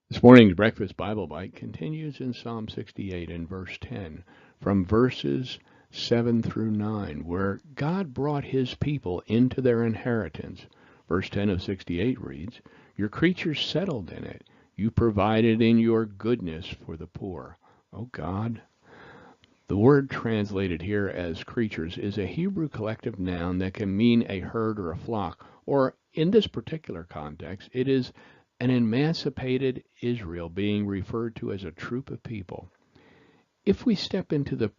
This morning's Breakfast Bible Bite continues in Psalm 68 and verse 10, from verses 7 through 9, where God brought his people into their inheritance. Verse 10 of 68 reads, "Your creatures settled in it. You provided in your goodness for the poor." Oh God. The word translated here as creatures is a Hebrew collective noun that can mean a herd or a flock, or in this particular context, it is an emancipated Israel being referred to as a troop of people. If we step into the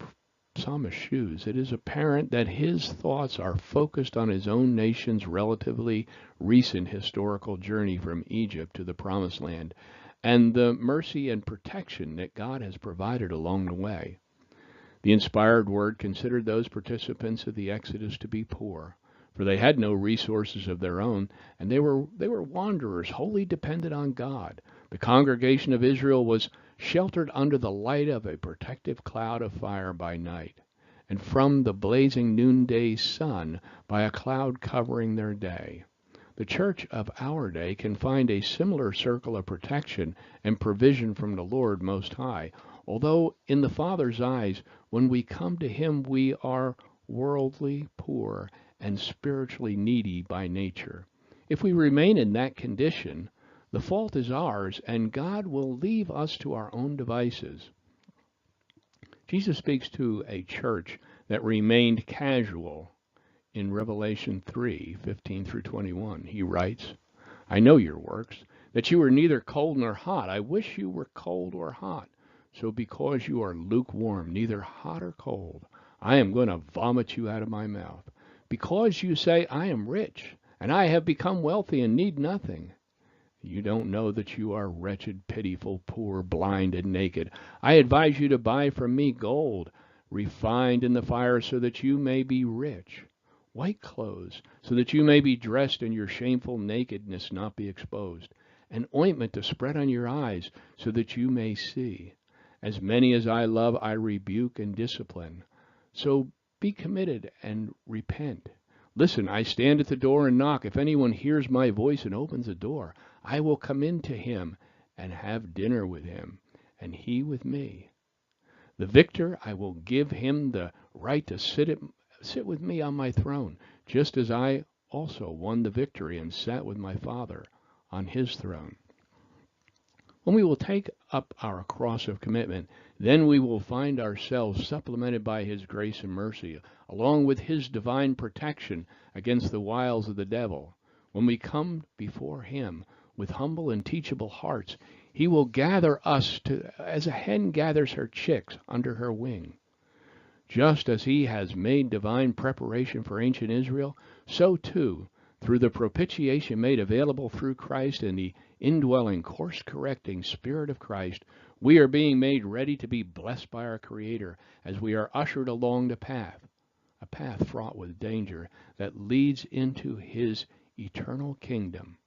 psalmist's shoes, it is apparent that his thoughts are focused on his own nation's relatively recent historical journey from Egypt to the Promised Land and the mercy and protection that God has provided along the way. The inspired word considered those participants of the Exodus to be poor, for they had no resources of their own, and they were wanderers, wholly dependent on God. The congregation of Israel was sheltered under the light of a protective cloud of fire by night, and from the blazing noonday sun by a cloud covering their day. The church of our day can find a similar circle of protection and provision from the Lord Most High, although in the Father's eyes, when we come to him, we are worldly poor and spiritually needy by nature. If we remain in that condition, the fault is ours, and God will leave us to our own devices. Jesus speaks to a church that remained casual in Revelation 3:15 through 21. He writes, "I know your works, that you are neither cold nor hot. I wish you were cold or hot. So because you are lukewarm, neither hot or cold, I am going to vomit you out of my mouth. Because you say, I am rich, and I have become wealthy and need nothing. You don't know that you are wretched, pitiful, poor, blind, and naked. I advise you to buy from me gold, refined in the fire, so that you may be rich, white clothes, so that you may be dressed and your shameful nakedness not be exposed, and ointment to spread on your eyes, so that you may see. As many as I love, I rebuke and discipline. So be committed and repent. Listen, I stand at the door and knock. If anyone hears my voice and opens the door, I will come in to him and have dinner with him, and he with me. The victor, I will give him the right to sit with me on my throne, just as I also won the victory and sat with my Father on his throne." When we will take up our cross of commitment, then we will find ourselves supplemented by his grace and mercy, along with his divine protection against the wiles of the devil. When we come before him with humble and teachable hearts, he will gather us as a hen gathers her chicks under her wing. Just as he has made divine preparation for ancient Israel, so too, through the propitiation made available through Christ and the indwelling, course-correcting Spirit of Christ, we are being made ready to be blessed by our Creator as we are ushered along the path, a path fraught with danger that leads into his eternal kingdom.